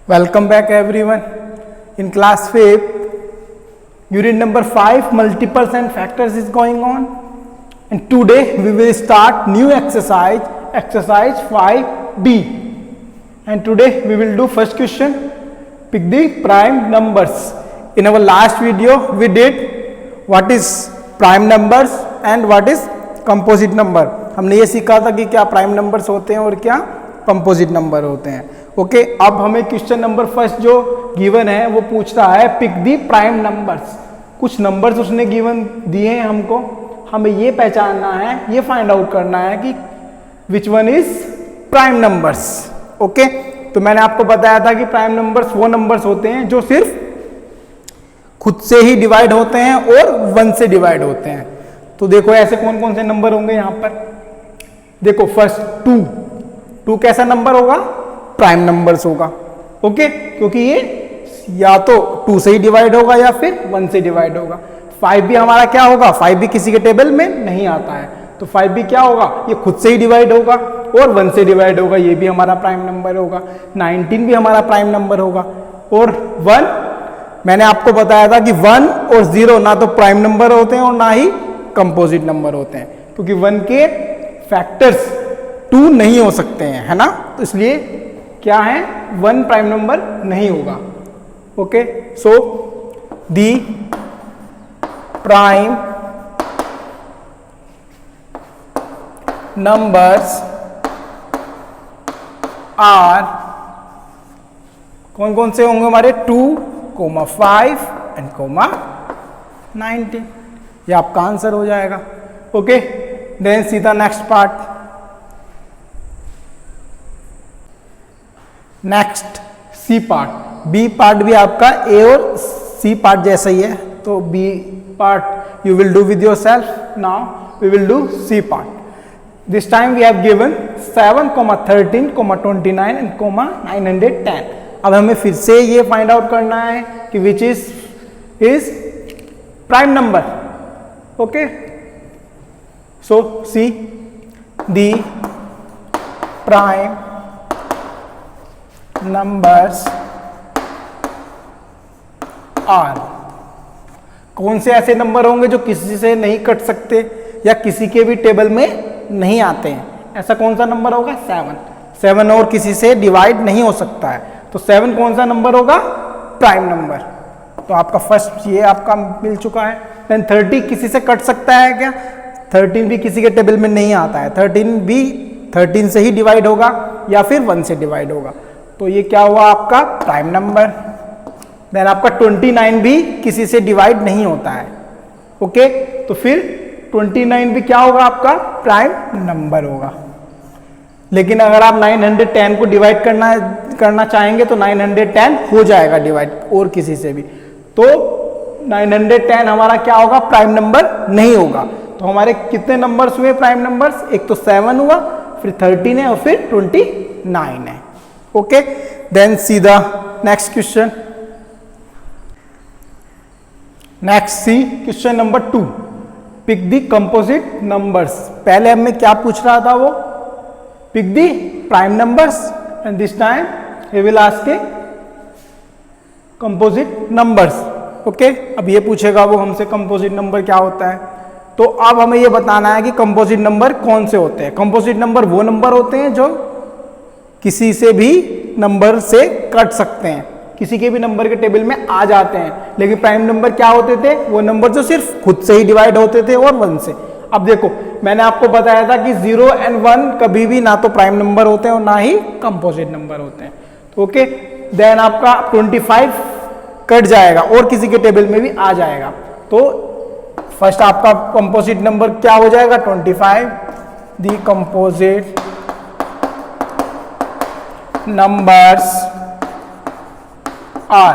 Welcome back everyone. In class 5, unit number 5, multiples and factors is going on. And today we will start new exercise 5B. And today we will do first question, pick the prime numbers. In our last video we did what is prime numbers and what is composite number. हमने ये सीखा था कि क्या prime numbers होते हैं और क्या कंपोजिट नंबर होते हैं. ओके अब हमें क्वेश्चन नंबर फर्स्ट जो गिवन है वो पूछ रहा है पिक दी प्राइम नंबर्स. कुछ नंबर्स उसने गिवन दिए हैं हमको, हमें ये पहचानना है, ये फाइंड आउट करना है कि which one is prime numbers. Okay तो मैंने आपको बताया था कि प्राइम नंबर्स वो नंबर्स होते हैं जो सिर्फ खुद से ही डिवाइड होते हैं और 1 से डिवाइड होते हैं. तो देखो ऐसे कौन कौन से नंबर होंगे यहाँ पर. देखो फर्स्ट 2 कैसा नंबर होगा, प्राइम नंबर्स होगा. ओके क्योंकि ये या तो 2 से ही डिवाइड होगा या फिर 1 से डिवाइड होगा. 5 भी हमारा क्या होगा, 5 भी किसी के टेबल में नहीं आता है तो 5 भी क्या होगा, ये खुद से ही डिवाइड होगा और 1 से डिवाइड होगा, ये भी हमारा प्राइम नंबर होगा. 19 भी हमारा प्राइम नंबर होगा. और 1 मैंने आपको बताया था कि 1 और 0 ना तो प्राइम नंबर होते हैं और ना ही कंपोजिट नंबर होते हैं, क्योंकि 1 के फैक्टर्स 2 नहीं हो सकते हैं, है ना. तो इसलिए क्या है, 1 प्राइम नंबर नहीं होगा. Okay so the prime numbers are कौन कौन से होंगे हमारे 2, 5 एंड 19. ये आपका आंसर हो जाएगा. Okay then see the next part. Next C part. B part भी आपका ए और सी पार्ट जैसा ही है, तो B part you will do with yourself. Now we will do C part. This time we have given 7, 13, 29 and 910. अब हमें फिर से ये फाइंड आउट करना है कि which is prime number. Okay so see the prime numbers are. कौन से ऐसे नंबर होंगे जो किसी से नहीं कट सकते या किसी के भी टेबल में नहीं आते हैं. ऐसा कौन सा नंबर होगा, 7 और किसी से डिवाइड नहीं हो सकता है, तो 7 कौन सा नंबर होगा, प्राइम नंबर. तो आपका फर्स्ट ये आपका मिल चुका है. देन 30 किसी से कट सकता है क्या, 13 भी किसी के टेबल में नहीं आता है, 13 भी 13 से ही डिवाइड होगा या फिर 1 से डिवाइड होगा, तो ये क्या हुआ आपका प्राइम नंबर. देन आपका 29 भी किसी से डिवाइड नहीं होता है. ओके तो फिर 29 भी क्या होगा, आपका प्राइम नंबर होगा. लेकिन अगर आप 910 को डिवाइड करना चाहेंगे तो 910 हो जाएगा डिवाइड और किसी से भी, तो 910 हमारा क्या होगा, प्राइम नंबर नहीं होगा. तो हमारे कितने नंबर्स हुए प्राइम नंबर्स, एक तो 7 हुआ, फिर 13 है और फिर 29 है. Okay then see the next question. Next see question number 2, pick the composite numbers. पहले हमें क्या पूछ रहा था, वो pick the prime numbers and this time he will ask a composite numbers. Okay अब ये पूछेगा वो हमसे कंपोजिट नंबर क्या होता है. तो अब हमें ये बताना है कि कंपोजिट नंबर कौन से होते हैं. कंपोजिट नंबर वो नंबर होते हैं जो किसी से भी नंबर से कट सकते हैं, किसी के भी नंबर के टेबल में आ जाते हैं. लेकिन प्राइम नंबर क्या होते थे, वो नंबर जो सिर्फ खुद से ही डिवाइड होते थे और 1 से. अब देखो मैंने आपको बताया था कि 0 एंड 1 कभी भी ना तो प्राइम नंबर होते हैं और ना ही कंपोजिट नंबर होते हैं. ओके देन आपका 25 कट जाएगा और किसी के टेबल में भी आ जाएगा, तो फर्स्ट आपका कंपोजिट नंबर क्या हो जाएगा, 25. दी कंपोजिट नंबर्स आर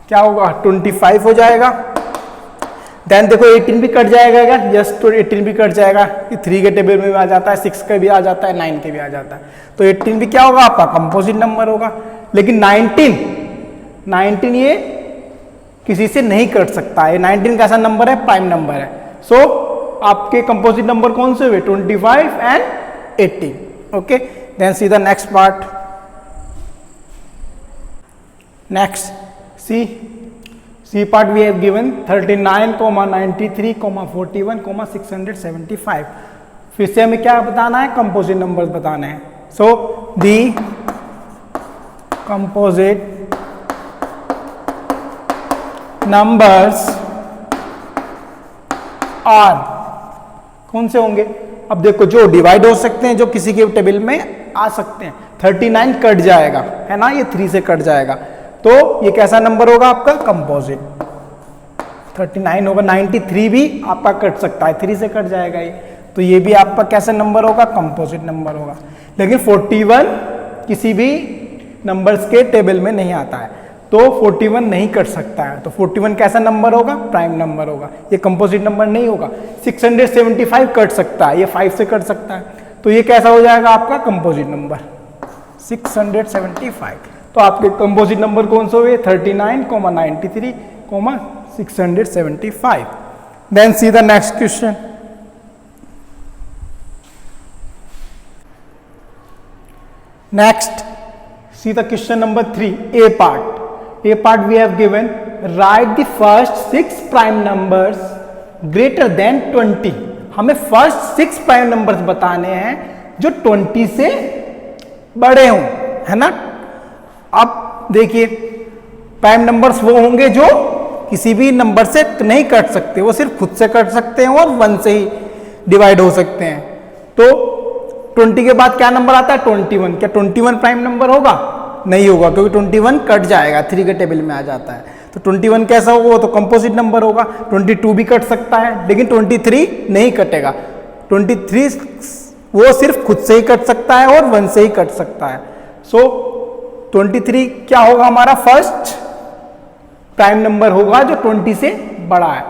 क्या होगा, 25 हो जाएगा. देन देखो 18 भी कट जाएगा क्या, यस तो 18 भी कट जाएगा, 3 के टेबल में भी आ जाता है, 6 के भी आ जाता है, 9 के भी आ जाता है, तो 18 भी क्या होगा, आपका कंपोजिट नंबर होगा. लेकिन 19 ये किसी से नहीं कट सकता है. 19 कैसा नंबर है, प्राइम नंबर है. सो आपके कंपोजिट नंबर कौन से हुए, 25 and 18. Okay then see the next part. Next C part we have given 39, 93, 41, 675। फिर से हमें क्या बताना है, कंपोजिट नंबर्स बताना है। सो दी कंपोजिट नंबर्स आर कौन से होंगे? अब देखो, जो डिवाइड हो सकते हैं, जो किसी के टेबल में आ सकते हैं। 39 कट जाएगा, है ना, ये 3 से कट जाएगा, तो ये कैसा नंबर होगा आपका? कंपोजिट। 39 होगा। 93 भी आपका कट सकता है, 3 से कट जाएगा ये, तो ये भी आपका कैसा नंबर होगा? कंपोजिट नंबर होगा। लेकिन 41 किसी भी नंबर्स के टेबल में नहीं आता है, तो 41 नहीं कट सकता है, तो 41 कैसा नंबर होगा? प्राइम नंबर होगा, ये कंपोजिट नंबर नहीं होगा। 675 कट सकता है, ये 5 से कट सकता है, तो ये कैसा हो जाएगा आपका? Composite number 675। तो आपके कंपोजिट नंबर कौन से हुए? 39, 93, 675। Then see the next question. Next, see the question number 3, A part. A part we have given, write the first 6 prime numbers greater than 20. हमें first 6 prime numbers बताने हैं जो 20 से बड़े हों, है ना। अब देखिए, prime numbers वो होंगे जो किसी भी नंबर से नहीं कट सकते, वो सिर्फ खुद से कट सकते हैं और 1 से ही डिवाइड हो सकते हैं। तो 20 के बाद क्या नंबर आता है? 21। क्या 21 प्राइम नंबर होगा? नहीं होगा, क्योंकि 21 कट जाएगा, 3 के टेबल में आ जाता है। तो 21 कैसा होगा? वो तो कंपोजिट नंबर होगा। 22 भी कट सकता है, लेकिन 23 नहीं कटेगा। 23 वो सिर्फ खुद से ही कट सकता है और 1 से ही कट सकता है। सो 23 क्या होगा? हमारा फर्स्ट प्राइम नंबर होगा जो 20 से बड़ा है।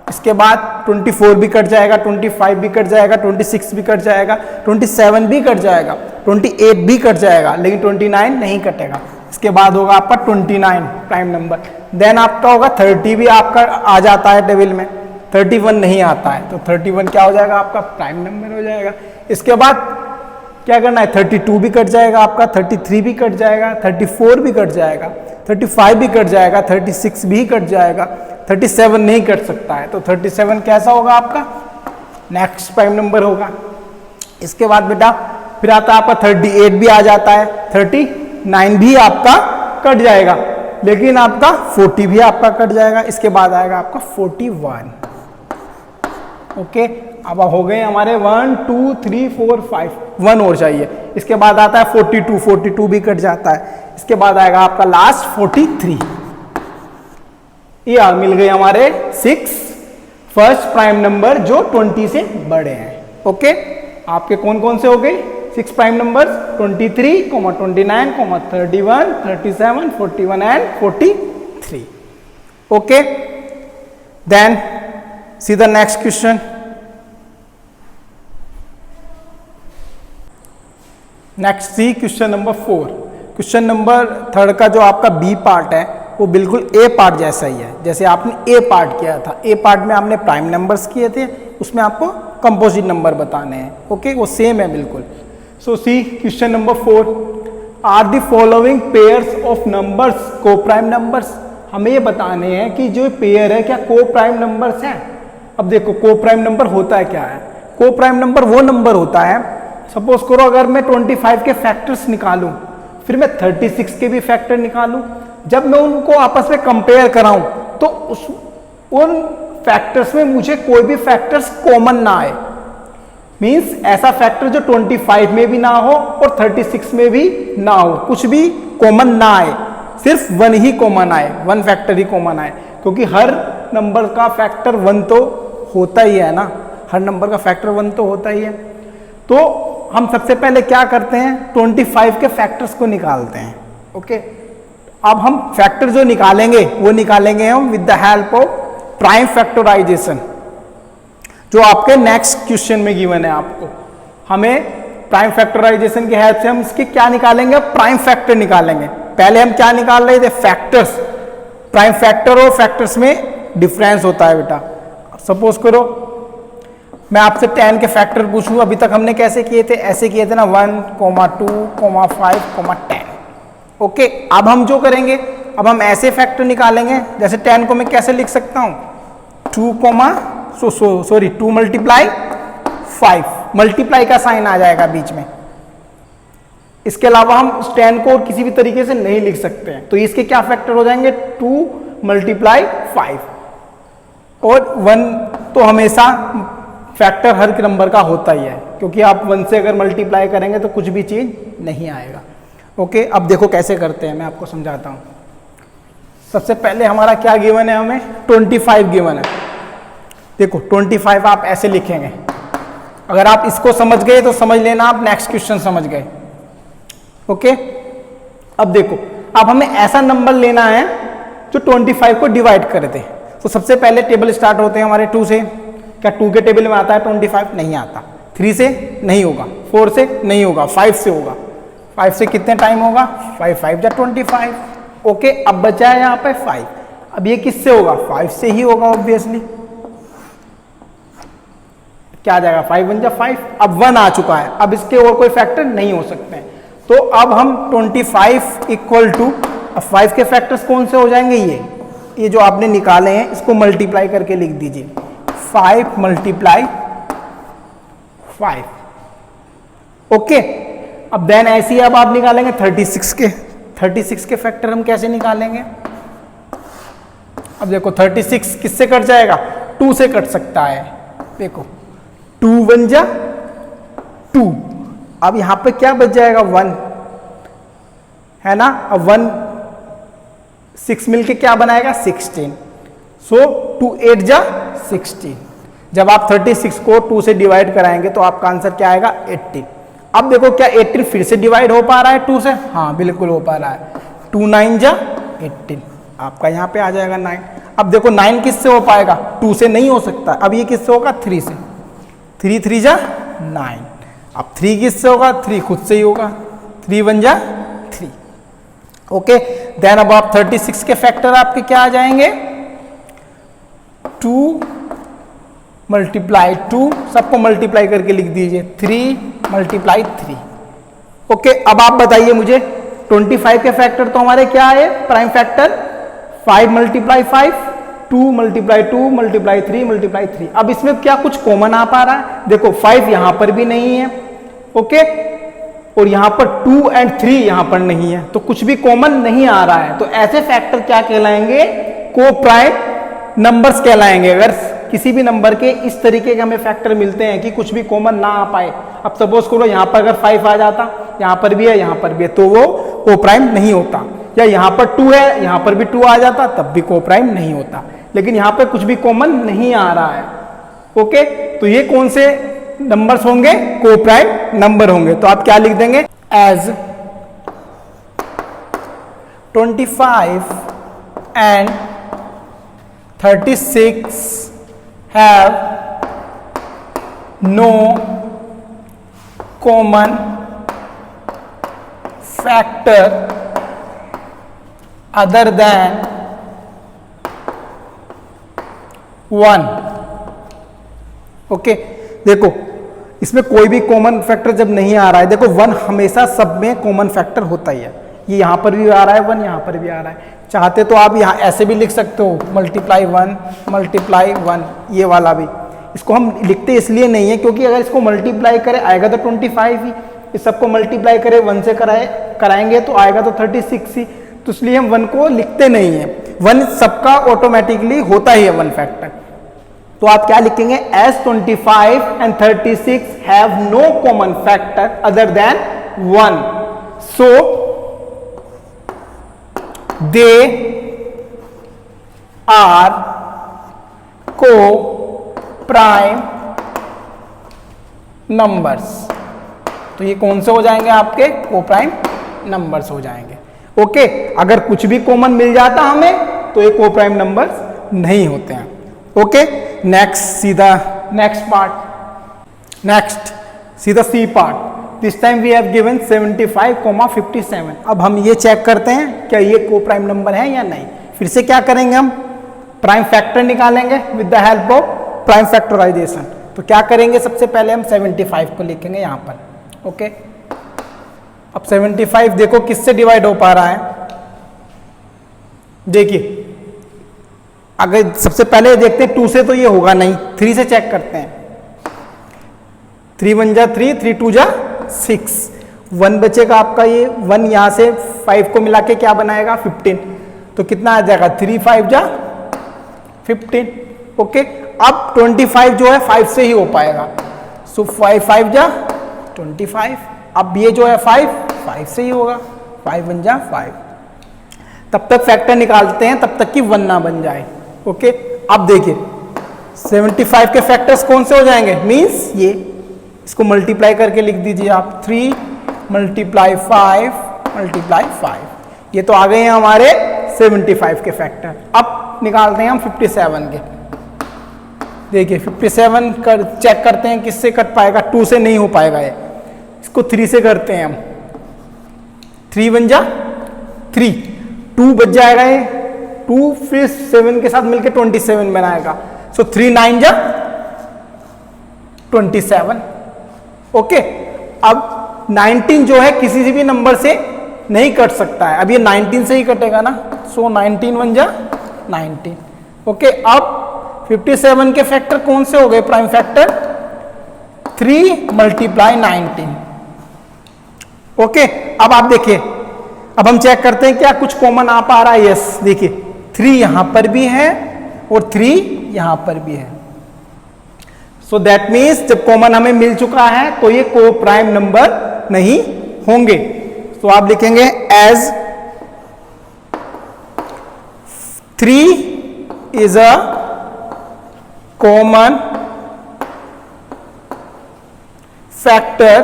इसके बाद 24 भी कट जाएगा, 25 भी कट जाएगा, 26 भी कट जाएगा, 27 भी कट जाएगा, 28 भी कट जाएगा, लेकिन 29 नहीं कटेगा। इसके बाद होगा आपका 29 प्राइम नंबर। देन आपका होगा 30 भी आपका आ जाता है टेबल में, 31 नहीं आता है, तो 31 क्या हो जाएगा? आपका प्राइम नंबर हो जाएगा। इसके बाद क्या करना है? 32 भी कट जाएगा आपका, 33 भी कट जाएगा, 34 भी कट जाएगा, 35 भी कट जाएगा, 36 भी कट जाएगा, 37 नहीं कट सकता है, तो 37 कैसा होगा आपका? नेक्स्ट प्राइम नंबर होगा। इसके बाद बेटा फिर आता है आपका 38 भी आ जाता है, 39 भी आपका कट जाएगा, लेकिन आपका 40 भी आपका कट जाएगा। इसके बाद आएगा आपका 41। ओके, अब हो गए हमारे 1 2 3 4 5, 1 और चाहिए। इसके बाद आता है 42, 42 भी कट जाता है। इसके बाद आएगा आपका लास्ट 43। ये मिल गए हमारे 6 फर्स्ट प्राइम नंबर जो 20 से बड़े हैं। ओके, आपके कौन कौन से हो गए 6 prime numbers? 23, 29, 31, 37, 41 and 43। Okay, then see the next question. Next see question number 4। Question number 3 का जो आपका बी पार्ट है वो बिल्कुल ए पार्ट जैसा ही है। जैसे आपने ए पार्ट किया था, ए पार्ट में आपने प्राइम नंबर्स किए थे, उसमें आपको कंपोजिट नंबर बताने हैं। ओके, वो सेम है बिल्कुल। So see question number 4, are the following pairs of numbers coprime numbers. हमें ये बताने हैं कि जो पेयर है क्या को प्राइम नंबर्स हैं। अब देखो, को प्राइम नंबर होता है क्या है? को प्राइम नंबर वो नंबर होता है, सपोज करो अगर मैं 25 के फैक्टर्स निकालूं, फिर मैं 36 के भी फैक्टर निकालूं, जब मैं उनको आपस में कंपेयर कराऊं तो उन फैक्टर्स में मुझे कोई भी फैक्टर्स कॉमन ना आए। मींस ऐसा फैक्टर जो 25 में भी ना हो और 36 में भी ना हो, कुछ भी कॉमन ना आए, सिर्फ 1 ही कॉमन आए, 1 फैक्टर ही कॉमन आए, क्योंकि हर नंबर का फैक्टर 1 तो होता ही है ना, हर नंबर का फैक्टर 1 तो होता ही है। तो हम सबसे पहले क्या करते हैं? 25 के फैक्टर्स को निकालते हैं। ओके, अब हम फैक्टर जो निकालेंगे वो निकालेंगे हम with the help of prime factorization, जो आपके नेक्स्ट क्वेश्चन में गिवन है। आपको हमें प्राइम फैक्टराइजेशन की हेल्प से हम इसके क्या निकालेंगे? प्राइम फैक्टर निकालेंगे। पहले हम क्या निकाल रहे थे? फैक्टर्स। प्राइम फैक्टर और फैक्टर्स में डिफरेंस होता है बेटा। सपोज करो मैं आपसे 10 के फैक्टर पूछूं, अभी तक हमने कैसे किए थे? ऐसे किए थे ना, 1, 2, 5, 10। ओके, अब हम जो करेंगे, अब हम ऐसे फैक्टर निकालेंगे, जैसे 10 को मैं कैसे लिख सकता हूँ, 2 मल्टीप्लाई 5, मल्टीप्लाई का साइन आ जाएगा बीच में। इसके अलावा हम 10 को किसी भी तरीके से नहीं लिख सकते हैं, तो इसके क्या फैक्टर हो जाएंगे, 2 मल्टीप्लाई 5, और 1 तो हमेशा फैक्टर हर नंबर का होता ही है, क्योंकि आप 1 से अगर मल्टीप्लाई करेंगे तो कुछ भी चीज नहीं आएगा। ओके, अब देखो कैसे करते हैं, मैं आपको समझाता हूं। सबसे पहले हमारा क्या गिवन है, हमें 25 गिवन है। देखो 25 आप ऐसे लिखेंगे, अगर आप इसको समझ गए तो समझ लेना आप नेक्स्ट क्वेश्चन समझ गए। ओके, अब देखो, अब हमें ऐसा नंबर लेना है जो 25 को डिवाइड कर दे। तो सबसे पहले टेबल स्टार्ट होते हैं हमारे 2 से। क्या 2 के टेबल में आता है 25? नहीं आता। 3 से नहीं होगा, 4 से नहीं होगा, 5 से होगा। 5 से कितने टाइम होगा, 5 5 जा 25। ओके, अब बचा है यहाँ पे 5। अब ये किससे होगा, 5 से ही होगा ऑब्वियसली। क्या आ जाएगा, 5 1 जा 5। अब 1 आ चुका है, अब इसके और कोई फैक्टर नहीं हो सकते हैं। तो अब हम 25 इक्वल टू, अब 5 के फैक्टर्स कौन से हो जाएंगे, ये जो आपने निकाले हैं इसको मल्टीप्लाई करके लिख दीजिए, 5 मल्टीप्लाई 5। ओके, अब देन ऐसे ही अब आप निकालेंगे 36 के फैक्टर हम कैसे निकालेंगे। अब देखो 36 किससे कट जाएगा, 2 से कट सकता है। देखो 2 1 जा 2, अब यहां पे क्या बच जाएगा, 1 है ना। अब 1 6 मिलके क्या बनाएगा, 16। सो 2 8 जा 16। जब आप 36 को 2 से डिवाइड कराएंगे तो आपका आंसर क्या आएगा, 18। अब देखो क्या 18 फिर से डिवाइड हो पा रहा है 2 से, हाँ बिल्कुल हो पा रहा है। 2 9 जा 18, आपका यहाँ पे आ जाएगा 9। अब देखो 9 किससे हो पाएगा, 2 से नहीं हो सकता। अब ये किससे होगा, 3 से। 3 3 जा 9। अब 3 किससे होगा, 3 खुद से ही होगा। 3 1 जा 3। ओके, देन अब आप 36 के फैक्टर आपके क्या आ जाएंगे, 2 मल्टीप्लाई 2, सबको मल्टीप्लाई करके लिख दीजिए, 3 मल्टीप्लाई 3। ओके, अब आप बताइए मुझे 25 के फैक्टर तो हमारे क्या है, prime factor 5 multiply 5, 2 multiply 2 multiply 3 multiply 3। अब इसमें क्या कुछ कॉमन आ पा रहा है, देखो 5 यहां पर भी नहीं है। ओके, और यहां पर 2 एंड 3 यहां पर नहीं है, तो कुछ भी कॉमन नहीं आ रहा है। तो ऐसे फैक्टर क्या कहलाएंगे, को प्राइम नंबर्स कहलाएंगे। अगर किसी भी नंबर के इस तरीके के हमें फैक्टर मिलते हैं कि कुछ भी कॉमन ना आ पाए। अब सपोज करो यहाँ पर अगर 5 आ जाता, यहाँ पर भी है, यहाँ पर भी है, तो वो को प्राइम नहीं होता। या यहाँ पर 2 है, यहाँ पर भी 2 आ जाता, तब भी को प्राइम नहीं होता। लेकिन यहाँ पर कुछ भी कॉमन नहीं आ रहा है। ओके, तो ये कौन से नंबर्स होंगे, को प्राइम नंबर होंगे। तो आप क्या लिख देंगे, as 25 and 36 have no common factor other than 1। Okay, देखो इसमें कोई भी कॉमन फैक्टर जब नहीं आ रहा है, देखो 1 हमेशा सब में कॉमन फैक्टर होता ही है। ये यहां पर भी आ रहा है 1, यहां पर भी आ रहा है। चाहते तो आप यहाँ ऐसे भी लिख सकते हो, मल्टीप्लाई 1 मल्टीप्लाई 1, ये वाला भी। इसको हम लिखते इसलिए नहीं है क्योंकि अगर इसको मल्टीप्लाई करें आएगा तो 25 ही, इस सबको मल्टीप्लाई करें 1 से कराएंगे तो आएगा तो 36 ही। तो इसलिए हम 1 को लिखते नहीं है। 1 सबका ऑटोमेटिकली होता ही है 1 फैक्टर। तो आप क्या लिखेंगे, as 25 and 36 have no common factor other than 1, so they are co-prime numbers। तो ये कौन से हो जाएंगे आपके, को प्राइम नंबर्स हो जाएंगे। ओके, अगर कुछ भी कॉमन मिल जाता हमें तो ये को प्राइम नंबर्स नहीं होते हैं। Okay, next see the next part, next see the C part. This time we have given 75,57। अब हम ये चेक करते हैं क्या ये को प्राइम नंबर है या नहीं। फिर से क्या करेंगे, हम प्राइम फैक्टर निकालेंगे with the help of prime factorization. तो क्या करेंगे, सबसे पहले हम 75 को लिखेंगे यहाँ पर। ओके, अब 75 देखो किससे डिवाइड हो पा रहा है, देखिए अगर सबसे पहले देखते हैं 2 से तो ये होगा नहीं, 3 से चेक करते हैं। 3 1 जा 3, 3 2 जा 6, 1 बचेगा आपका, ये 1 यहाँ से 5 को मिला के क्या बनाएगा 15, तो कितना आ जाएगा 3 5 जा 15। ओके, अब 25 जो है 5 से ही हो पाएगा, सो 5 5 जा 25। अब ये जो है 5 से ही होगा, 5 1 जा 5। तब तक फैक्टर निकालते हैं, तब तक कि 1 ना बन जाए। ओके, अब देखिए 75 के फैक्टर्स कौन से हो जाएंगे, मीन्स ये, इसको मल्टीप्लाई करके लिख दीजिए आप, 3 मल्टीप्लाई 5, ये तो आ गए हैं हमारे 75 के फैक्टर। अब निकालते हैं हम 57 के। देखिए 57 कर चेक करते हैं किससे कट पाएगा, 2 से नहीं हो पाएगा ये, इसको 3 से करते हैं हम। 3 1 जा 3, 2 बच जाएगा ये, 2 फिर 7 के साथ मिलके 27 बनाएगा, सो 3 9 जा 27। ओके, अब 19 जो है किसी से भी नंबर से नहीं कट सकता है, अब ये 19 से ही कटेगा ना, सो 19 1 जा 19। ओके, अब 57 के फैक्टर कौन से हो गए, प्राइम फैक्टर 3 मल्टीप्लाई 19। ओके, अब आप देखिए, अब हम चेक करते हैं क्या कुछ कॉमन आ पा रहा है। यस, देखिए 3 यहां पर भी है और 3 यहां पर भी है, सो दैट मीन्स जब कॉमन हमें मिल चुका है तो ये को प्राइम नंबर नहीं होंगे। तो आप लिखेंगे as 3 is a common factor,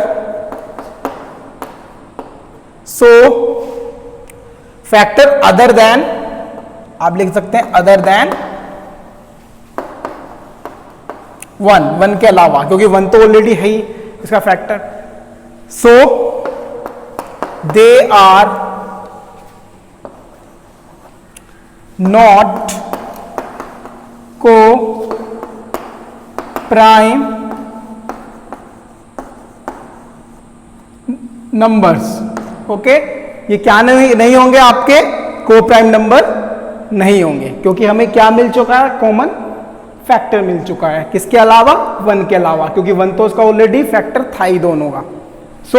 so factor other than, आप लिख सकते हैं अदर देन 1 के अलावा, क्योंकि 1 तो ऑलरेडी है ही इसका factor. So they are not coprime numbers. Okay, ये क्या नहीं होंगे, आपके को प्राइम नंबर नहीं होंगे, क्योंकि हमें क्या मिल चुका है, कॉमन फैक्टर मिल चुका है, किसके अलावा 1 के अलावा, क्योंकि 1 तो उसका ऑलरेडी फैक्टर था ही दोनों का। सो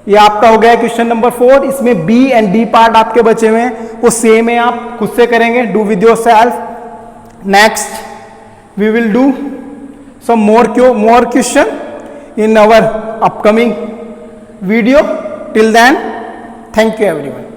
ये आपका हो गया क्वेश्चन नंबर 4। इसमें बी एंड डी पार्ट आपके बचे हुए हैं, वो सेम है, आप खुद से करेंगे, do with yourself. Next we will do some more question in our upcoming video. Till then, thank you everyone.